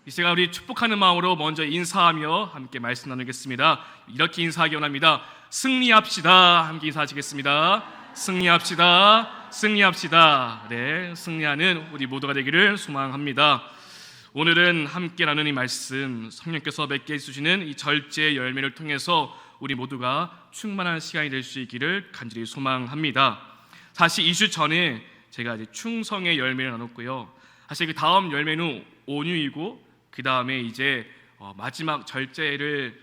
이 시간 우리 축복하는 마음으로 먼저 인사하며 함께 말씀 나누겠습니다. 이렇게 인사하기 원합니다. 승리합시다. 함께 인사하시겠습니다. 승리합시다. 승리합시다. 네, 승리하는 우리 모두가 되기를 소망합니다. 오늘은 함께 나누는 이 말씀, 성령께서 맺게 해주시는 이 절제의 열매를 통해서 우리 모두가 충만한 시간이 될 수 있기를 간절히 소망합니다. 사실 2주 전에 제가 이제 충성의 열매를 나눴고요. 사실 그 다음 열매는 온유이고 그 다음에 이제 마지막 절제를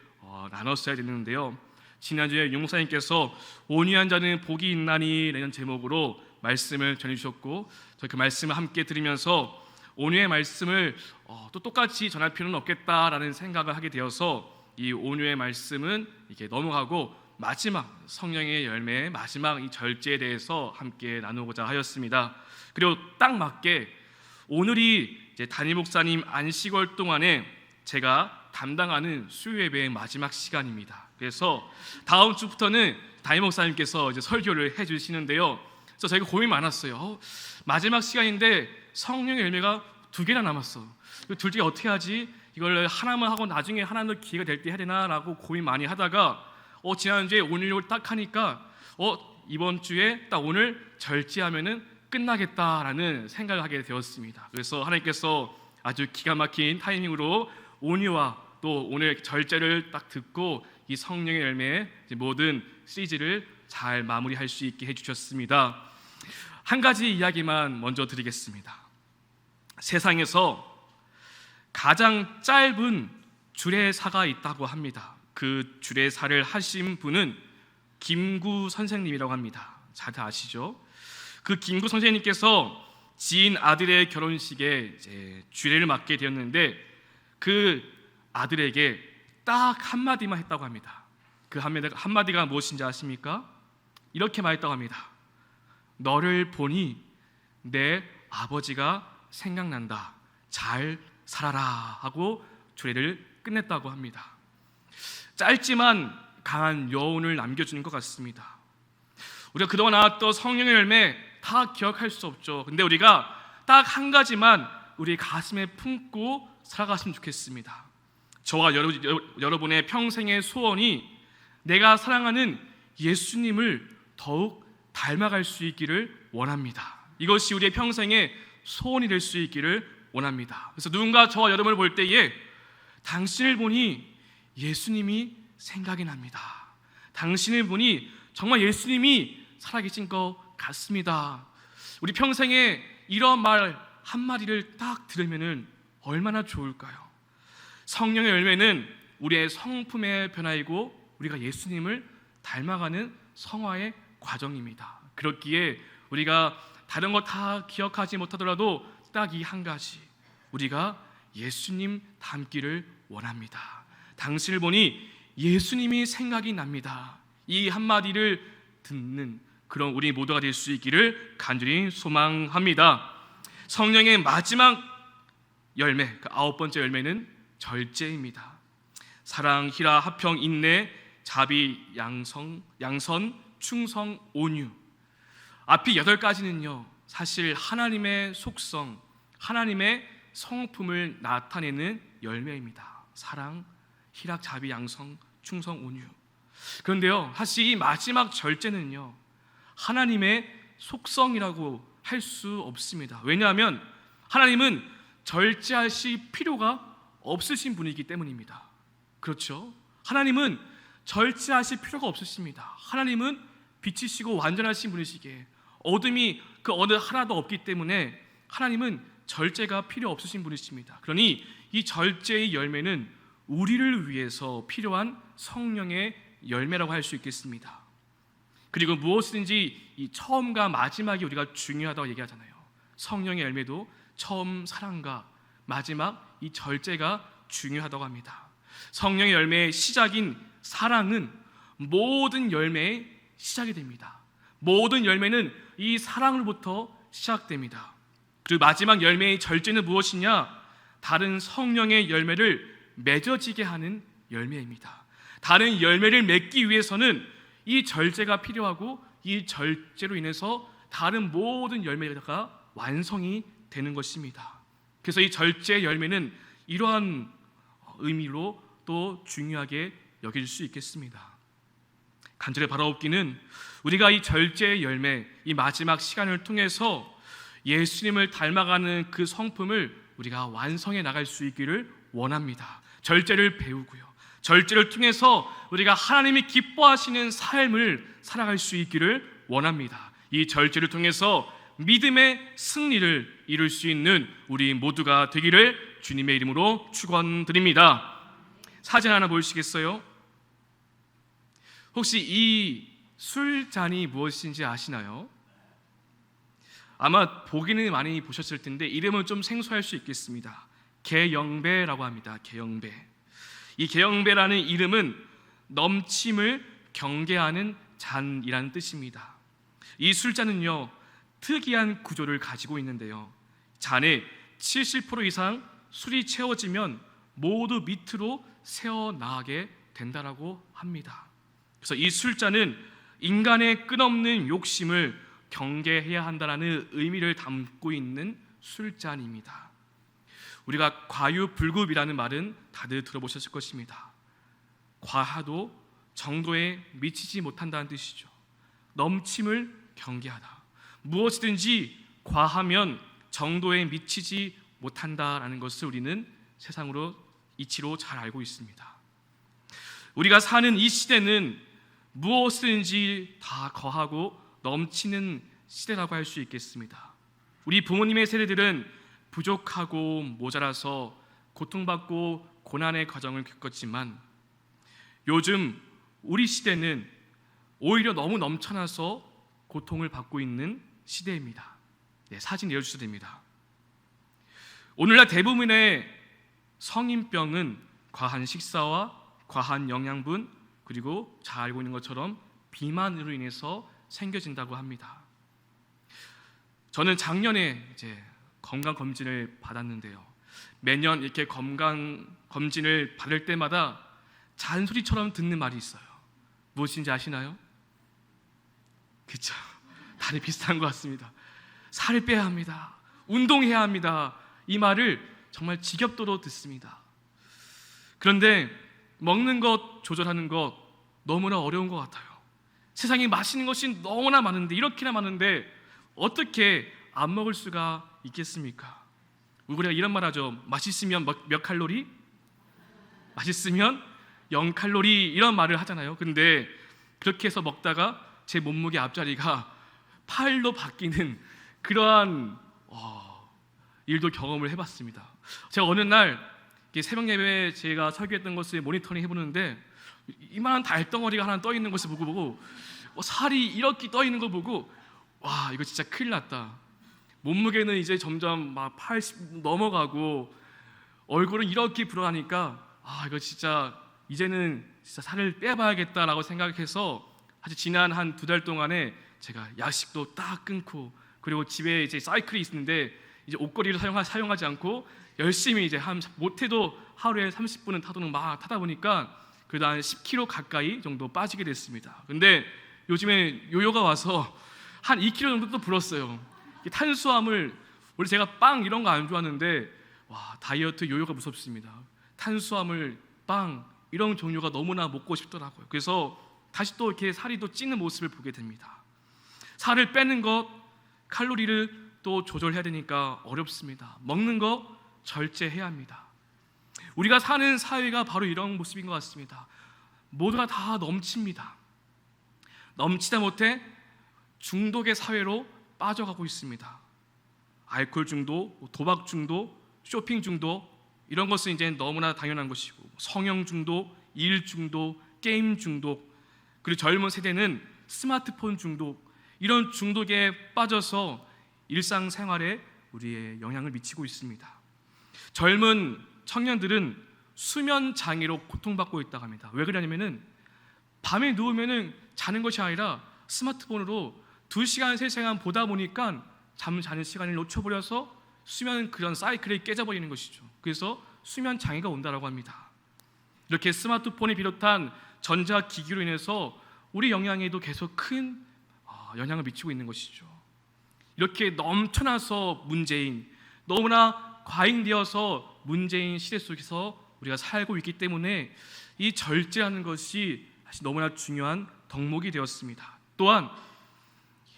나눴어야 됐는데요. 지난주에 용사님께서 온유한 자는 복이 있나니 라는 제목으로 말씀을 전해주셨고, 저 그 말씀을 함께 들으면서 온유의 말씀을 또 똑같이 전할 필요는 없겠다라는 생각을 하게 되어서 이 온유의 말씀은 이렇게 넘어가고 마지막 성령의 열매의 마지막 이 절제에 대해서 함께 나누고자 하였습니다. 그리고 딱 맞게 오늘이 이제 담임 목사님 안식월 동안에 제가 담당하는 수요 예배의 마지막 시간입니다. 그래서 다음 주부터는 담임 목사님께서 이제 설교를 해주시는데요. 그래서 저희가 고민이 많았어요. 마지막 시간인데 성령의 열매가 2개나 남았어. 둘 중에 어떻게 하지? 이걸 하나만 하고 나중에 하나 더 기회가 될 때 해야 되나라고 고민 많이 하다가 지난주에 오늘 딱 하니까 이번 주에 딱 오늘 절제하면은 끝나겠다라는 생각을 하게 되었습니다. 그래서 하나님께서 아주 기가 막힌 타이밍으로 온유와 또 오늘 절제를 딱 듣고 이 성령의 열매의 모든 시리즈를 잘 마무리할 수 있게 해주셨습니다. 한 가지 이야기만 먼저 드리겠습니다. 세상에서 가장 짧은 주례사가 있다고 합니다. 그 주례사를 하신 분은 김구 선생님이라고 합니다. 다들 아시죠? 그 김구 선생님께서 지인 아들의 결혼식에 이제 주례를 맡게 되었는데 그 아들에게 딱 한마디만 했다고 합니다. 그 한마디가 무엇인지 아십니까? 이렇게 말했다고 합니다. 너를 보니 내 아버지가 생각난다. 잘 살아라 하고 주례를 끝냈다고 합니다. 짧지만 강한 여운을 남겨주는 것 같습니다. 우리가 그동안 나왔던 성령의 열매 다 기억할 수 없죠. 근데 우리가 딱 한 가지만 우리 가슴에 품고 살아갔으면 좋겠습니다. 저와 여러분의 평생의 소원이 내가 사랑하는 예수님을 더욱 닮아갈 수 있기를 원합니다. 이것이 우리의 평생의 소원이 될 수 있기를 원합니다. 그래서 누군가 저와 여러분을 볼 때에 당신을 보니 예수님이 생각이 납니다. 당신을 보니 정말 예수님이 살아계신 것 같습니다. 우리 평생에 이런 말 한마디를 딱 들으면 얼마나 좋을까요? 성령의 열매는 우리의 성품의 변화이고 우리가 예수님을 닮아가는 성화의 과정입니다. 그렇기에 우리가 다른 거 다 기억하지 못하더라도 딱 이 한 가지, 우리가 예수님 닮기를 원합니다. 당신을 보니 예수님이 생각이 납니다. 이 한마디를 듣는 그런 우리 모두가 될 수 있기를 간절히 소망합니다. 성령의 마지막 열매, 그 9번째 열매는 절제입니다. 사랑, 희라, 화평, 인내, 자비, 양선, 충성, 온유. 앞이 8가지는요 사실 하나님의 속성, 하나님의 성품을 나타내는 열매입니다. 사랑, 희락, 자비, 양성, 충성, 온유. 그런데요 사실 이 마지막 절제는요 하나님의 속성이라고 할 수 없습니다. 왜냐하면 하나님은 절제하실 필요가 없으신 분이기 때문입니다. 그렇죠? 하나님은 절제하실 필요가 없으십니다. 하나님은 빛이시고 완전하신 분이시기에 어둠이 그 어느 하나도 없기 때문에 하나님은 절제가 필요 없으신 분이십니다. 그러니 이 절제의 열매는 우리를 위해서 필요한 성령의 열매라고 할 수 있겠습니다. 그리고 무엇이든지 이 처음과 마지막이 우리가 중요하다고 얘기하잖아요. 성령의 열매도 처음 사랑과 마지막 이 절제가 중요하다고 합니다. 성령의 열매의 시작인 사랑은 모든 열매의 시작이 됩니다. 모든 열매는 이 사랑으로부터 시작됩니다. 그리고 마지막 열매의 절제는 무엇이냐? 다른 성령의 열매를 맺어지게 하는 열매입니다. 다른 열매를 맺기 위해서는 이 절제가 필요하고 이 절제로 인해서 다른 모든 열매가 완성이 되는 것입니다. 그래서 이 절제의 열매는 이러한 의미로 또 중요하게 여길 수 있겠습니다. 간절히 바라옵기는 우리가 이 절제의 열매, 이 마지막 시간을 통해서 예수님을 닮아가는 그 성품을 우리가 완성해 나갈 수 있기를 원합니다. 절제를 배우고요, 절제를 통해서 우리가 하나님이 기뻐하시는 삶을 살아갈 수 있기를 원합니다. 이 절제를 통해서 믿음의 승리를 이룰 수 있는 우리 모두가 되기를 주님의 이름으로 축원드립니다. 사진 하나 보시겠어요? 혹시 이 술잔이 무엇인지 아시나요? 아마 보기는 많이 보셨을 텐데 이름은 좀 생소할 수 있겠습니다. 개영배라고 합니다. 개영배. 이 개영배라는 이름은 넘침을 경계하는 잔이라는 뜻입니다. 이 술잔은요, 특이한 구조를 가지고 있는데요, 잔에 70% 이상 술이 채워지면 모두 밑으로 새어나가게 된다라고 합니다. 그래서 이 술잔은 인간의 끝없는 욕심을 경계해야 한다는 의미를 담고 있는 술잔입니다. 우리가 과유불급이라는 말은 다들 들어보셨을 것입니다. 과하도 정도에 미치지 못한다는 뜻이죠. 넘침을 경계하다. 무엇이든지 과하면 정도에 미치지 못한다라는 것을 우리는 세상으로 이치로 잘 알고 있습니다. 우리가 사는 이 시대는 무엇이든지 다 거하고 넘치는 시대라고 할 수 있겠습니다. 우리 부모님의 세대들은 부족하고 모자라서 고통받고 고난의 과정을 겪었지만 요즘 우리 시대는 오히려 너무 넘쳐나서 고통을 받고 있는 시대입니다. 네, 사진 내려주셔도 됩니다. 오늘날 대부분의 성인병은 과한 식사와 과한 영양분, 그리고 잘 알고 있는 것처럼 비만으로 인해서 생겨진다고 합니다. 저는 작년에 이제 건강 검진을 받았는데요, 매년 이렇게 건강 검진을 받을 때마다 잔소리처럼 듣는 말이 있어요. 무엇인지 아시나요? 그렇죠. 다들 비슷한 것 같습니다. 살을 빼야 합니다. 운동해야 합니다. 이 말을 정말 지겹도록 듣습니다. 그런데 먹는 것, 조절하는 것 너무나 어려운 것 같아요. 세상에 맛있는 것이 너무나 많은데, 이렇게나 많은데 어떻게 안 먹을 수가 있겠습니까? 우리가 이런 말 하죠. 맛있으면 몇 칼로리? 맛있으면 0칼로리, 이런 말을 하잖아요. 근데 그렇게 해서 먹다가 제 몸무게 앞자리가 8로 바뀌는 그러한 일도 경험을 해봤습니다. 제가 어느 날 새벽 예배에 제가 설교했던 것을 모니터링 해보는데 이만한 달덩어리가 하나 떠 있는 것을 보고 살이 이렇게 떠 있는 거 보고, 와, 이거 진짜 큰일 났다. 몸무게는 이제 점점 막 80 넘어가고 얼굴은 이렇게 불어나니까 이거 진짜 이제는 진짜 살을 빼봐야겠다라고 생각해서 사실 지난 한 2달 동안에 제가 야식도 딱 끊고, 그리고 집에 이제 사이클이 있는데 이제 옷걸이를 사용하지 않고 열심히 이제 못해도 하루에 30분은 타도록 막 타다 보니까 그래도 한 10kg 가까이 정도 빠지게 됐습니다. 근데 요즘에 요요가 와서 한 2kg 정도 또 불었어요. 탄수화물, 원래 제가 빵 이런 거 안 좋아하는데 다이어트 요요가 무섭습니다. 탄수화물, 빵 이런 종류가 너무나 먹고 싶더라고요. 그래서 다시 또 이렇게 살이 또 찌는 모습을 보게 됩니다. 살을 빼는 것, 칼로리를 또 조절해야 되니까 어렵습니다. 먹는 거 절제해야 합니다. 우리가 사는 사회가 바로 이런 모습인 것 같습니다. 모두가 다 넘칩니다. 넘치다 못해 중독의 사회로 빠져가고 있습니다. 알코올 중독, 도박 중독, 쇼핑 중독, 이런 것은 이제 너무나 당연한 것이고, 성형 중독, 일 중독, 게임 중독, 그리고 젊은 세대는 스마트폰 중독, 이런 중독에 빠져서 일상생활에 우리의 영향을 미치고 있습니다. 젊은 청년들은 수면 장애로 고통받고 있다고 합니다. 왜 그러냐면은 밤에 누우면은 자는 것이 아니라 스마트폰으로 2시간, 3시간 보다 보니까 잠 자는 시간을 놓쳐버려서 수면 그런 사이클이 깨져버리는 것이죠. 그래서 수면 장애가 온다라고 합니다. 이렇게 스마트폰을 비롯한 전자기기로 인해서 우리 영양에도 계속 큰 영향을 미치고 있는 것이죠. 이렇게 넘쳐나서 문제인, 너무나 과잉되어서 문제인 시대 속에서 우리가 살고 있기 때문에 이 절제하는 것이 사실 너무나 중요한 덕목이 되었습니다. 또한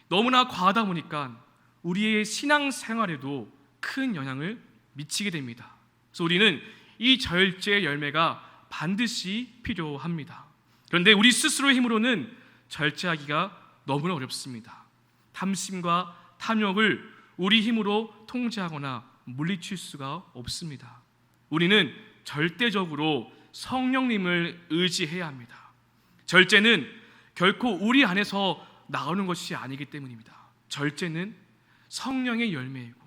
너무나 과하다 보니까 우리의 신앙생활에도 큰 영향을 미치게 됩니다. 그래서 우리는 이 절제의 열매가 반드시 필요합니다. 그런데 우리 스스로의 힘으로는 절제하기가 너무나 어렵습니다. 탐심과 탐욕을 우리 힘으로 통제하거나 물리칠 수가 없습니다. 우리는 절대적으로 성령님을 의지해야 합니다. 절제는 결코 우리 안에서 나오는 것이 아니기 때문입니다. 절제는 성령의 열매이고,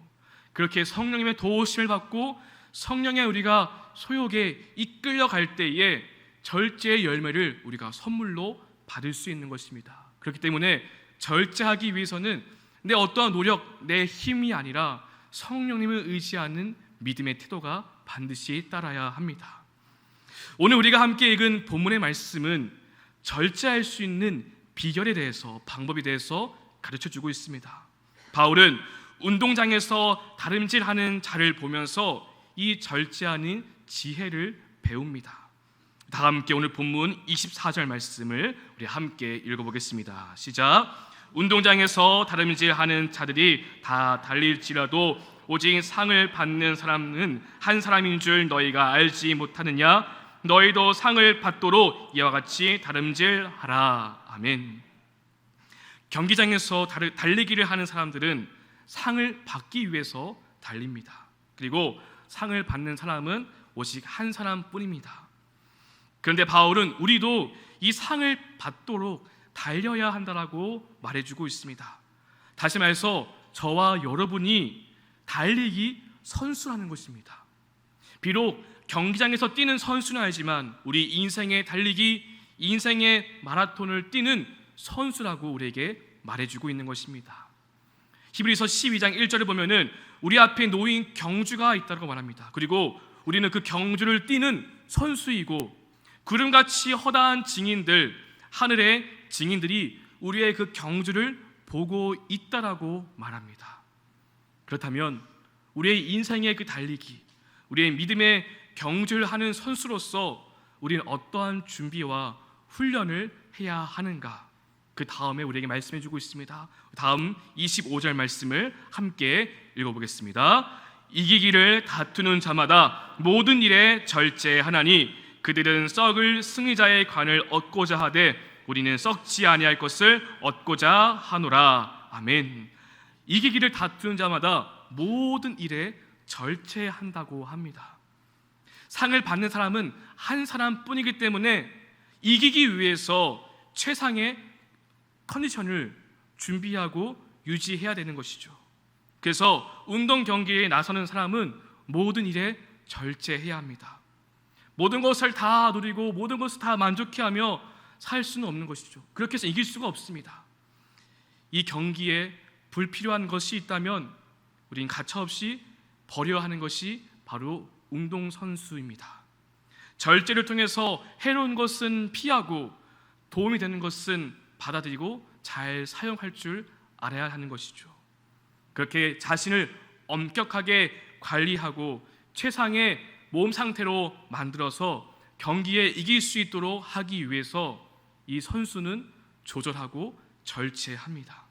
그렇게 성령님의 도우심을 받고 성령의 우리가 소욕에 이끌려갈 때에 절제의 열매를 우리가 선물로 받을 수 있는 것입니다. 그렇기 때문에 절제하기 위해서는 내 어떠한 노력, 내 힘이 아니라 성령님을 의지하는 믿음의 태도가 반드시 따라야 합니다. 오늘 우리가 함께 읽은 본문의 말씀은 절제할 수 있는 비결에 대해서, 방법에 대해서 가르쳐주고 있습니다. 바울은 운동장에서 다름질하는 자를 보면서 이 절제하는 지혜를 배웁니다. 다 함께 오늘 본문 24절 말씀을 우리 함께 읽어보겠습니다. 시작. 운동장에서 다름질하는 자들이 다 달릴지라도 오직 상을 받는 사람은 한 사람인 줄 너희가 알지 못하느냐? 너희도 상을 받도록 이와 같이 다름질하라. 아멘. 경기장에서 달리기를 하는 사람들은 상을 받기 위해서 달립니다. 그리고 상을 받는 사람은 오직 한 사람뿐입니다. 그런데 바울은 우리도 이 상을 받도록 달려야 한다라고 말해주고 있습니다. 다시 말해서 저와 여러분이 달리기 선수라는 것입니다. 비록 경기장에서 뛰는 선수는 아니지만 우리 인생의 달리기, 인생의 마라톤을 뛰는 선수라고 우리에게 말해주고 있는 것입니다. 히브리서 12장 1절을 보면은 우리 앞에 놓인 경주가 있다고 말합니다. 그리고 우리는 그 경주를 뛰는 선수이고 구름같이 허다한 증인들, 하늘의 증인들이 우리의 그 경주를 보고 있다라고 말합니다. 그렇다면 우리의 인생의 그 달리기, 우리의 믿음의 경주를 하는 선수로서 우리는 어떠한 준비와 훈련을 해야 하는가? 그 다음에 우리에게 말씀해 주고 있습니다. 다음 25절 말씀을 함께 읽어보겠습니다. 이기기를 다투는 자마다 모든 일에 절제하나니 그들은 썩을 승리자의 관을 얻고자 하되 우리는 썩지 아니할 것을 얻고자 하노라. 아멘. 이기기를 다투는 자마다 모든 일에 절제한다고 합니다. 상을 받는 사람은 한 사람뿐이기 때문에 이기기 위해서 최상의 컨디션을 준비하고 유지해야 되는 것이죠. 그래서 운동 경기에 나서는 사람은 모든 일에 절제해야 합니다. 모든 것을 다 누리고 모든 것을 다 만족해하며 살 수는 없는 것이죠. 그렇게 해서 이길 수가 없습니다. 이 경기에 불필요한 것이 있다면 우린 가차없이 버려야 하는 것이 바로 운동선수입니다. 절제를 통해서 해로운 것은 피하고 도움이 되는 것은 받아들이고 잘 사용할 줄 알아야 하는 것이죠. 그렇게 자신을 엄격하게 관리하고 최상의 몸 상태로 만들어서 경기에 이길 수 있도록 하기 위해서 이 선수는 조절하고 절제합니다.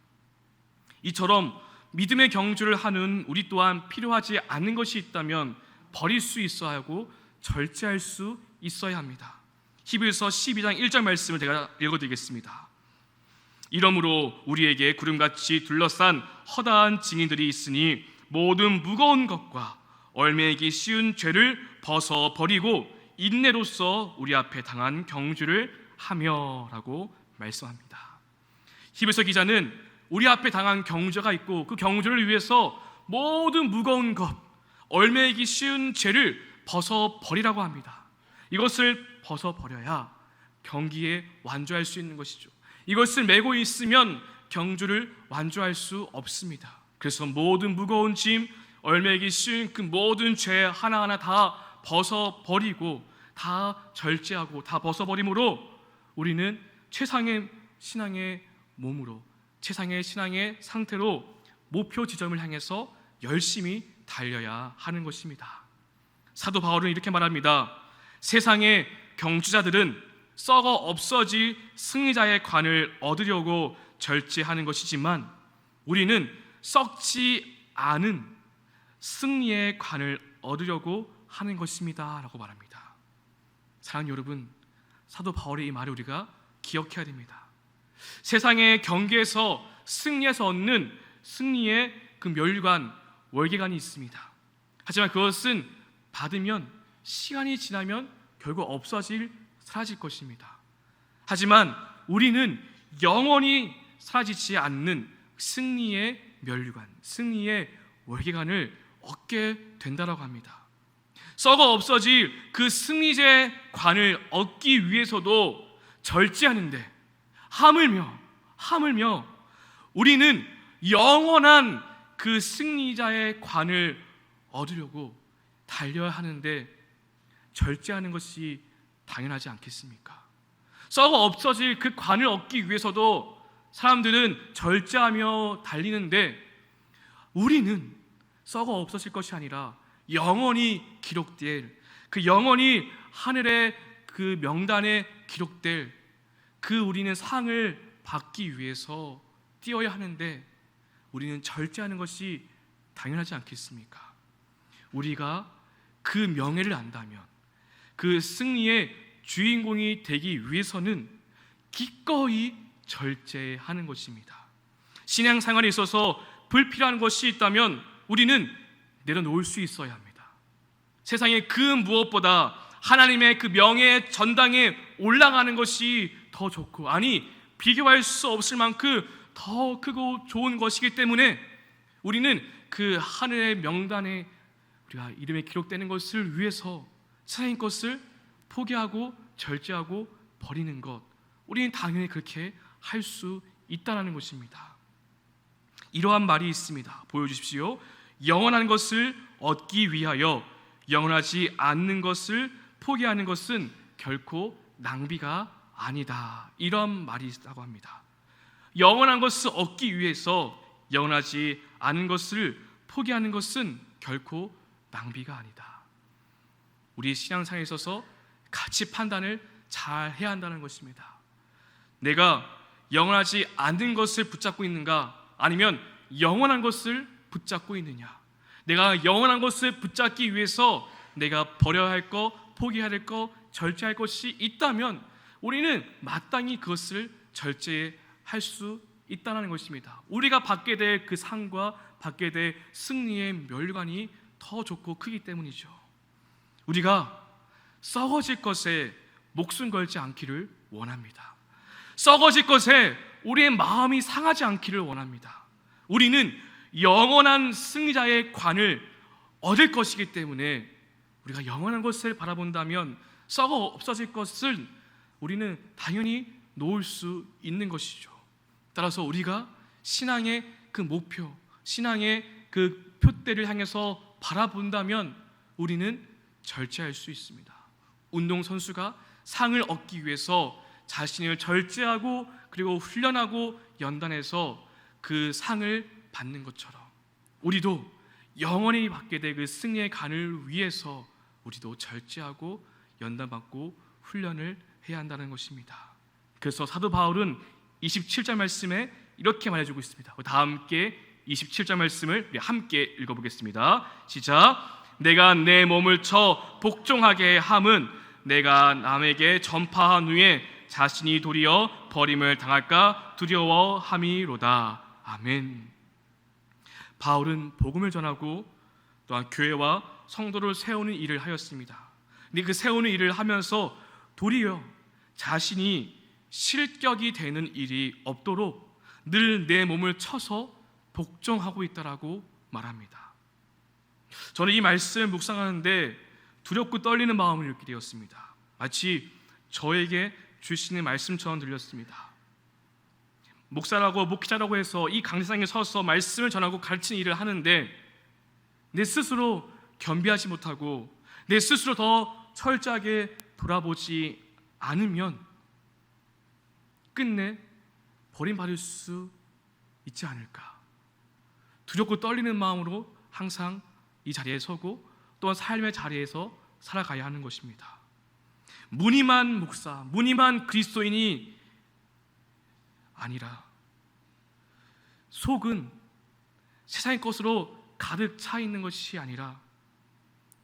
이처럼 믿음의 경주를 하는 우리 또한 필요하지 않은 것이 있다면 버릴 수 있어야 하고 절제할 수 있어야 합니다. 히브리서 12장 1절 말씀을 제가 읽어드리겠습니다. 이러므로 우리에게 구름같이 둘러싼 허다한 증인들이 있으니 모든 무거운 것과 얼매이기 쉬운 죄를 벗어버리고 인내로써 우리 앞에 당한 경주를 하며라고 말씀합니다. 히브리서 기자는 우리 앞에 당한 경주가 있고 그 경주를 위해서 모든 무거운 것, 얼매이기 쉬운 죄를 벗어버리라고 합니다. 이것을 벗어버려야 경기에 완주할 수 있는 것이죠. 이것을 메고 있으면 경주를 완주할 수 없습니다. 그래서 모든 무거운 짐, 얼매이기 쉬운 그 모든 죄 하나하나 다 벗어버리고 다 절제하고 다 벗어버림으로 우리는 최상의 신앙의 몸으로, 최상의 신앙의 상태로 목표 지점을 향해서 열심히 달려야 하는 것입니다. 사도 바울은 이렇게 말합니다. 세상의 경주자들은 썩어 없어질 승리자의 관을 얻으려고 절제하는 것이지만 우리는 썩지 않은 승리의 관을 얻으려고 하는 것입니다 라고 말합니다. 사랑하는 여러분, 사도 바울의 이 말을 우리가 기억해야 됩니다. 세상의 경계에서 승리에서 얻는 승리의 그 멸관, 월계관이 있습니다. 하지만 그것은 받으면 시간이 지나면 결국 없어질, 사라질 것입니다. 하지만 우리는 영원히 사라지지 않는 승리의 멸관, 승리의 월계관을 얻게 된다라고 합니다. 썩어 없어질 그 승리의 관을 얻기 위해서도 절제하는데 하물며 우리는 영원한 그 승리자의 관을 얻으려고 달려야 하는데 절제하는 것이 당연하지 않겠습니까? 썩어 없어질 그 관을 얻기 위해서도 사람들은 절제하며 달리는데 우리는 썩어 없어질 것이 아니라 영원히 기록될, 그 영원히 하늘의 그 명단에 기록될 그 우리는 상을 받기 위해서 뛰어야 하는데 우리는 절제하는 것이 당연하지 않겠습니까? 우리가 그 명예를 안다면, 그 승리의 주인공이 되기 위해서는 기꺼이 절제하는 것입니다. 신앙생활에 있어서 불필요한 것이 있다면 우리는 내려놓을 수 있어야 합니다. 세상의 그 무엇보다 하나님의 그 명예의 전당에 올라가는 것이 더 좋고, 아니 비교할 수 없을 만큼 더 크고 좋은 것이기 때문에 우리는 그 하늘의 명단에 우리가 이름에 기록되는 것을 위해서 세상의 것을 포기하고 절제하고 버리는 것, 우리는 당연히 그렇게 할 수 있다는 것입니다. 이러한 말이 있습니다. 보여주십시오. 영원한 것을 얻기 위하여 영원하지 않는 것을 포기하는 것은 결코 낭비가 아니다. 이런 말이 있다고 합니다. 영원한 것을 얻기 위해서 영원하지 않은 것을 포기하는 것은 결코 낭비가 아니다. 우리 신앙상에 있어서 가치 판단을 잘 해야 한다는 것입니다. 내가 영원하지 않은 것을 붙잡고 있는가, 아니면 영원한 것을 붙잡고 있느냐. 내가 영원한 것을 붙잡기 위해서 내가 버려야 할 것, 포기해야 할 것, 절제할 것이 있다면 우리는 마땅히 그것을 절제할 수 있다는 것입니다. 우리가 받게 될 그 상과 받게 될 승리의 멸관이 더 좋고 크기 때문이죠. 우리가 썩어질 것에 목숨 걸지 않기를 원합니다. 썩어질 것에 우리의 마음이 상하지 않기를 원합니다. 우리는 영원한 승리자의 관을 얻을 것이기 때문에 우리가 영원한 것을 바라본다면 썩어 없어질 것을 우리는 당연히 놓을 수 있는 것이죠. 따라서 우리가 신앙의 그 목표, 신앙의 그 표대를 향해서 바라본다면 우리는 절제할 수 있습니다. 운동선수가 상을 얻기 위해서 자신을 절제하고 그리고 훈련하고 연단해서 그 상을 받는 것처럼 우리도 영원히 받게 될 그 승리의 간을 위해서 우리도 절제하고 연단받고 훈련을 해야 한다는 것입니다. 그래서 사도 바울은 27절 말씀에 이렇게 말해주고 있습니다. 다 함께 27절 말씀을 우리 함께 읽어보겠습니다. 시작. 내가 내 몸을 쳐 복종하게 함은 내가 남에게 전파한 후에 자신이 도리어 버림을 당할까 두려워함이로다. 아멘. 바울은 복음을 전하고 또한 교회와 성도를 세우는 일을 하였습니다. 근데 그 세우는 일을 하면서 도리어 자신이 실격이 되는 일이 없도록 늘 내 몸을 쳐서 복종하고 있다라고 말합니다. 저는 이 말씀을 묵상하는데 두렵고 떨리는 마음을 읽게 되었습니다. 마치 저에게 주시는 말씀처럼 들렸습니다. 목사라고 목회자라고 해서 이 강세상에 서서 말씀을 전하고 가르치는 일을 하는데 내 스스로 겸비하지 못하고 내 스스로 더 철저하게 돌아보지 않으면 끝내 버림받을 수 있지 않을까. 두렵고 떨리는 마음으로 항상 이 자리에 서고 또한 삶의 자리에서 살아가야 하는 것입니다. 무늬만 목사, 무늬만 그리스도인이 아니라 속은 세상의 것으로 가득 차 있는 것이 아니라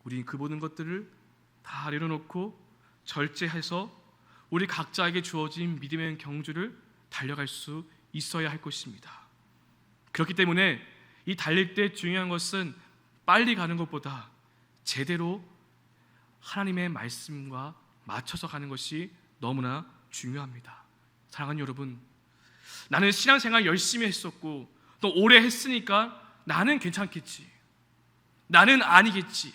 우리 그 모든 것들을 다 내려놓고 절제해서 우리 각자에게 주어진 믿음의 경주를 달려갈 수 있어야 할 것입니다. 그렇기 때문에 이 달릴 때 중요한 것은 빨리 가는 것보다 제대로 하나님의 말씀과 맞춰서 가는 것이 너무나 중요합니다. 사랑하는 여러분, 나는 신앙생활 열심히 했었고 또 오래 했으니까 나는 괜찮겠지, 나는 아니겠지,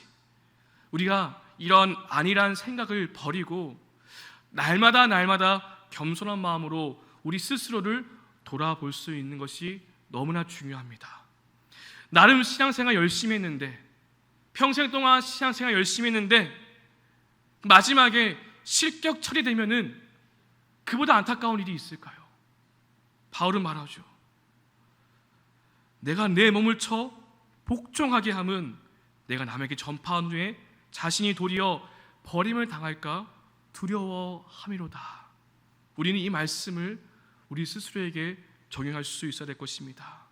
우리가 이런 아니란 생각을 버리고 날마다 겸손한 마음으로 우리 스스로를 돌아볼 수 있는 것이 너무나 중요합니다. 나름 신앙생활 열심히 했는데, 평생 동안 신앙생활 열심히 했는데 마지막에 실격 처리되면은 그보다 안타까운 일이 있을까요? 바울은 말하죠. 내가 내 몸을 쳐 복종하게 함은 내가 남에게 전파한 후에 자신이 도리어 버림을 당할까 두려워함이로다. 우리는 이 말씀을 우리 스스로에게 적용할 수 있어야 될 것입니다.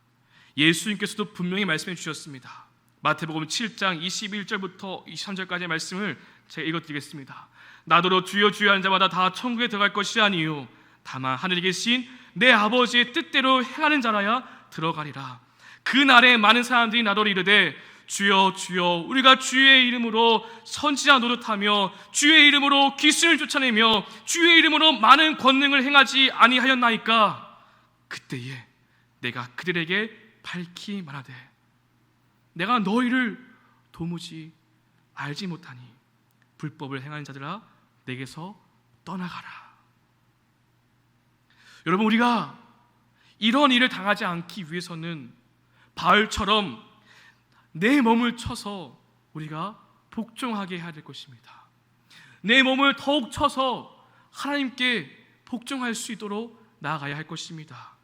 예수님께서도 분명히 말씀해 주셨습니다. 마태복음 7장 21절부터 23절까지의 말씀을 제가 읽어드리겠습니다. 나더러 주여 주여 하는 자마다 다 천국에 들어갈 것이 아니요 다만 하늘에 계신 내 아버지의 뜻대로 행하는 자라야 들어가리라. 그 날에 많은 사람들이 나더러 이르되 주여 주여 우리가 주의 이름으로 선지자 노릇하며 주의 이름으로 귀신을 쫓아내며 주의 이름으로 많은 권능을 행하지 아니하였나이까. 그때에 내가 그들에게 밝히 말하되 내가 너희를 도무지 알지 못하니 불법을 행하는 자들아 내게서 떠나가라. 여러분, 우리가 이런 일을 당하지 않기 위해서는 바울처럼 내 몸을 쳐서 우리가 복종하게 해야 될 것입니다. 내 몸을 더욱 쳐서 하나님께 복종할 수 있도록 나아가야 할 것입니다.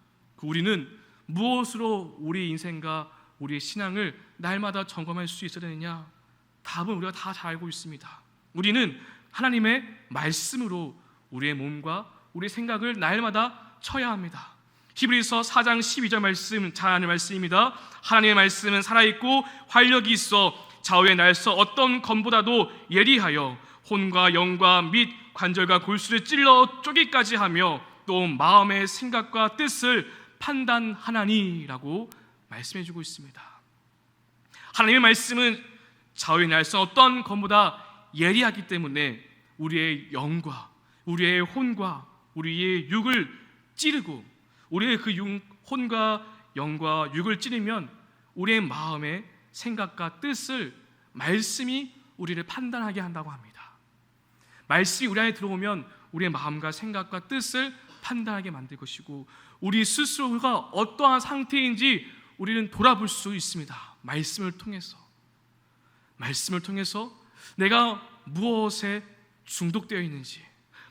우리는 무엇으로 우리 인생과 우리의 신앙을 날마다 점검할 수 있어야 되느냐? 답은 우리가 다 잘 알고 있습니다. 우리는 하나님의 말씀으로 우리의 몸과 우리의 생각을 날마다 쳐야 합니다. 히브리서 4장 12절 말씀, 잘 아는 말씀입니다. 하나님의 말씀은 살아있고 활력이 있어 좌우에 날서 어떤 검보다도 예리하여 혼과 영과 및 관절과 골수를 찔러 쪼개기까지 하며 또 마음의 생각과 뜻을 판단하나니라고 말씀해주고 있습니다. 하나님의 말씀은 좌우에 날서 어떤 검보다 예리하기 때문에 우리의 영과 우리의 혼과 우리의 육을 찌르고, 우리의 그 혼과 영과 육을 찌르면 우리의 마음의 생각과 뜻을 말씀이 우리를 판단하게 한다고 합니다. 말씀이 우리 안에 들어오면 우리의 마음과 생각과 뜻을 판단하게 만들 것이고, 우리 스스로가 어떠한 상태인지 우리는 돌아볼 수 있습니다. 말씀을 통해서 내가 무엇에 중독되어 있는지,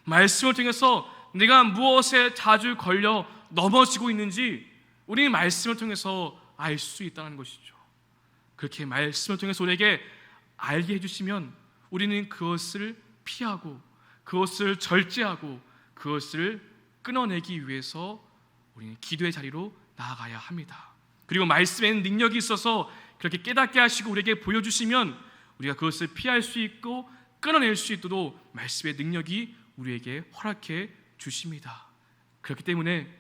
말씀을 통해서 내가 무엇에 자주 걸려 넘어지고 있는지 우리는 말씀을 통해서 알 수 있다는 것이죠. 그렇게 말씀을 통해서 우리에게 알게 해주시면 우리는 그것을 피하고 그것을 절제하고 그것을 끊어내기 위해서 우리는 기도의 자리로 나아가야 합니다. 그리고 말씀에는 능력이 있어서 그렇게 깨닫게 하시고 우리에게 보여주시면 우리가 그것을 피할 수 있고 끊어낼 수 있도록 말씀의 능력이 우리에게 허락해 주십니다. 그렇기 때문에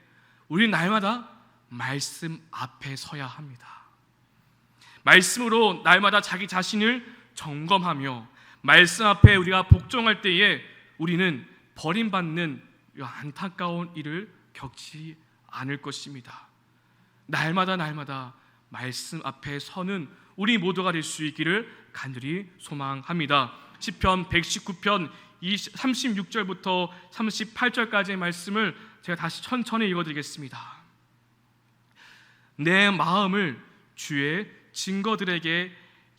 우리는 날마다 말씀 앞에 서야 합니다. 말씀으로 날마다 자기 자신을 점검하며 말씀 앞에 우리가 복종할 때에 우리는 버림받는 안타까운 일을 겪지 않을 것입니다. 날마다 말씀 앞에 서는 우리 모두가 될 수 있기를 간절히 소망합니다. 시편 119편 36절부터 38절까지의 말씀을 제가 다시 천천히 읽어드리겠습니다. 내 마음을 주의 증거들에게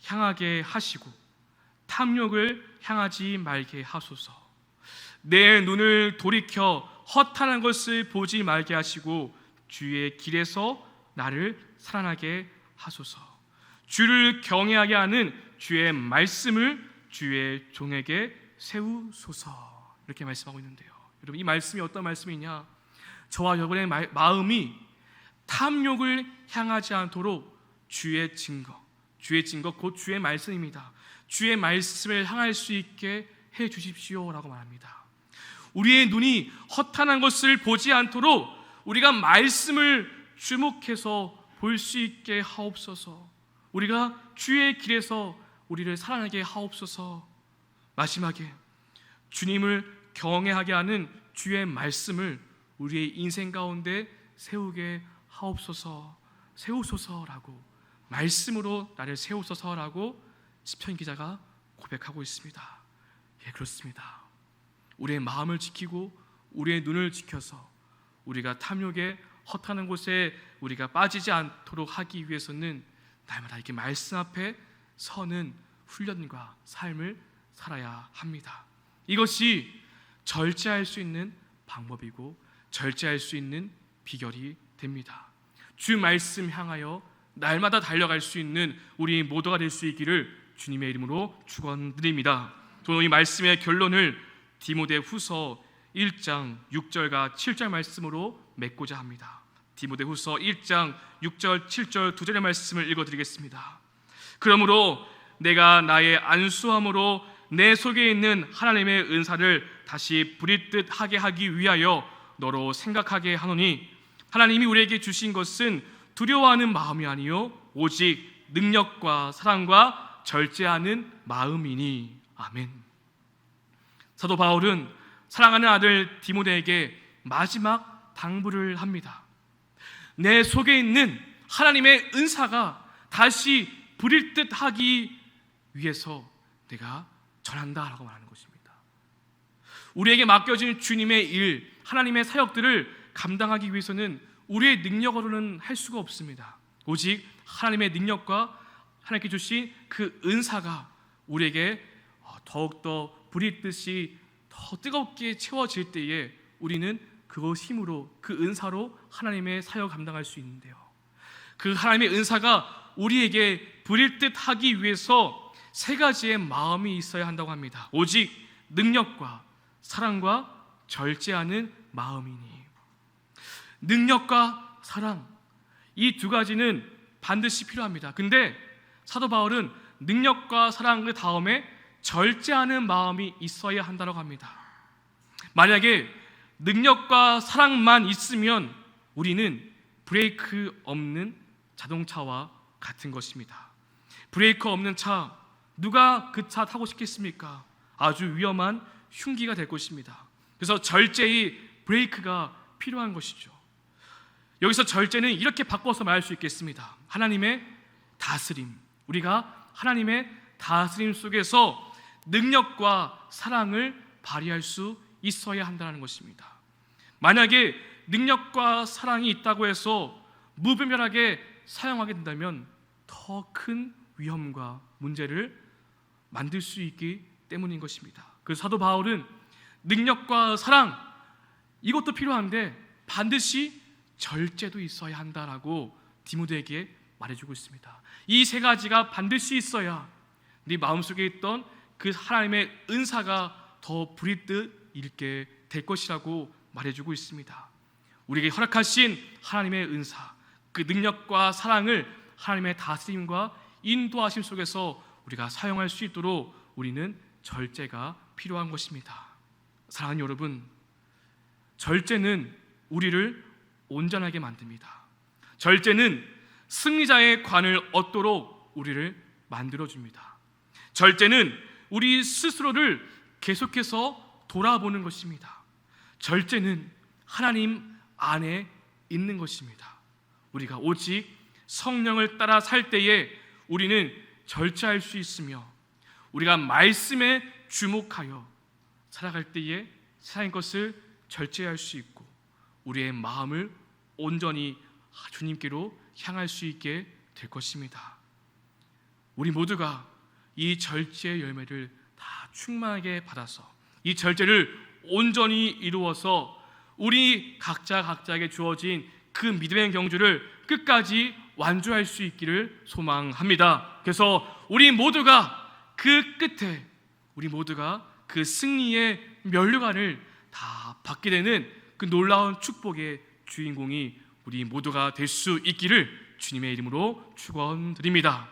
향하게 하시고 탐욕을 향하지 말게 하소서. 내 눈을 돌이켜 허탄한 것을 보지 말게 하시고 주의 길에서 나를 살아나게 하소서. 주를 경외하게 하는 주의 말씀을 주의 종에게 세우소서. 이렇게 말씀하고 있는데요. 여러분, 이 말씀이 어떤 말씀이냐? 저와 여러분의 마음이 탐욕을 향하지 않도록 주의 증거 곧 주의 말씀입니다. 주의 말씀을 향할 수 있게 해 주십시오라고 말합니다. 우리의 눈이 허탄한 것을 보지 않도록 우리가 말씀을 주목해서 볼 수 있게 하옵소서. 우리가 주의 길에서 우리를 사랑하게 하옵소서. 마지막에 주님을 경외하게 하는 주의 말씀을 우리의 인생 가운데 세우게 세우소서라고, 말씀으로 나를 세우소서라고 시편 기자가 고백하고 있습니다. 예, 그렇습니다. 우리의 마음을 지키고 우리의 눈을 지켜서 우리가 탐욕에 허탄한 곳에 우리가 빠지지 않도록 하기 위해서는 날마다 이렇게 말씀 앞에 서는 훈련과 삶을 살아야 합니다. 이것이 절제할 수 있는 방법이고 절제할 수 있는 비결이 됩니다. 주 말씀 향하여 날마다 달려갈 수 있는 우리 모두가 될 수 있기를 주님의 이름으로 축원드립니다. 저는 이 말씀의 결론을 디모데후서 1장 6절과 7절 말씀으로 맺고자 합니다. 디모데후서 1장 6절 7절 두 절의 말씀을 읽어드리겠습니다. 그러므로 내가 나의 안수함으로 내 속에 있는 하나님의 은사를 다시 부릿듯 하게 하기 위하여 너로 생각하게 하노니 하나님이 우리에게 주신 것은 두려워하는 마음이 아니요 오직 능력과 사랑과 절제하는 마음이니. 아멘. 사도 바울은 사랑하는 아들 디모데에게 마지막 당부를 합니다. 내 속에 있는 하나님의 은사가 다시 부릴 듯 하기 위해서 내가 전한다라고 말하는 것입니다. 우리에게 맡겨진 주님의 일, 하나님의 사역들을 감당하기 위해서는 우리의 능력으로는 할 수가 없습니다. 오직 하나님의 능력과 하나님께 주신 그 은사가 우리에게 더욱더 불이 듯이 더 뜨겁게 채워질 때에 우리는 그 힘으로, 그 은사로 하나님의 사역을 감당할 수 있는데요, 그 하나님의 은사가 우리에게 부릴 듯 하기 위해서 세 가지의 마음이 있어야 한다고 합니다. 오직 능력과 사랑과 절제하는 마음이니. 능력과 사랑, 이 두 가지는 반드시 필요합니다. 근데 사도 바울은 능력과 사랑 그 다음에 절제하는 마음이 있어야 한다고 합니다. 만약에 능력과 사랑만 있으면 우리는 브레이크 없는 자동차와 같은 것입니다. 브레이크 없는 차, 누가 그 차 타고 싶겠습니까? 아주 위험한 흉기가 될 것입니다. 그래서 절제의 브레이크가 필요한 것이죠. 여기서 절제는 이렇게 바꿔서 말할 수 있겠습니다. 하나님의 다스림, 우리가 하나님의 다스림 속에서 능력과 사랑을 발휘할 수 있어야 한다는 것입니다. 만약에 능력과 사랑이 있다고 해서 무분별하게 사용하게 된다면 더 큰 위험과 문제를 만들 수 있기 때문인 것입니다. 그래서 사도 바울은 능력과 사랑, 이것도 필요한데 반드시 절제도 있어야 한다라고 디모데에게 말해주고 있습니다. 이 세 가지가 반드시 있어야 네 마음속에 있던 그 하나님의 은사가 더 부릿듯 일게 될 것이라고 말해주고 있습니다. 우리에게 허락하신 하나님의 은사, 그 능력과 사랑을 하나님의 다스림과 인도하심 속에서 우리가 사용할 수 있도록 우리는 절제가 필요한 것입니다. 사랑하는 여러분, 절제는 우리를 온전하게 만듭니다. 절제는 승리자의 관을 얻도록 우리를 만들어줍니다. 절제는 우리 스스로를 계속해서 돌아보는 것입니다. 절제는 하나님 안에 있는 것입니다. 우리가 오직 성령을 따라 살 때에 우리는 절제할 수 있으며, 우리가 말씀에 주목하여 살아갈 때에 세상의 것을 절제할 수 있고, 우리의 마음을 온전히 주님께로 향할 수 있게 될 것입니다. 우리 모두가 이 절제의 열매를 다 충만하게 받아서 이 절제를 온전히 이루어서 우리 각자에게 주어진 그 믿음의 경주를 끝까지 완주할 수 있기를 소망합니다. 그래서 우리 모두가 그 끝에 우리 모두가 그 승리의 면류관을 다 받게 되는 그 놀라운 축복의 주인공이 우리 모두가 될 수 있기를 주님의 이름으로 축원드립니다.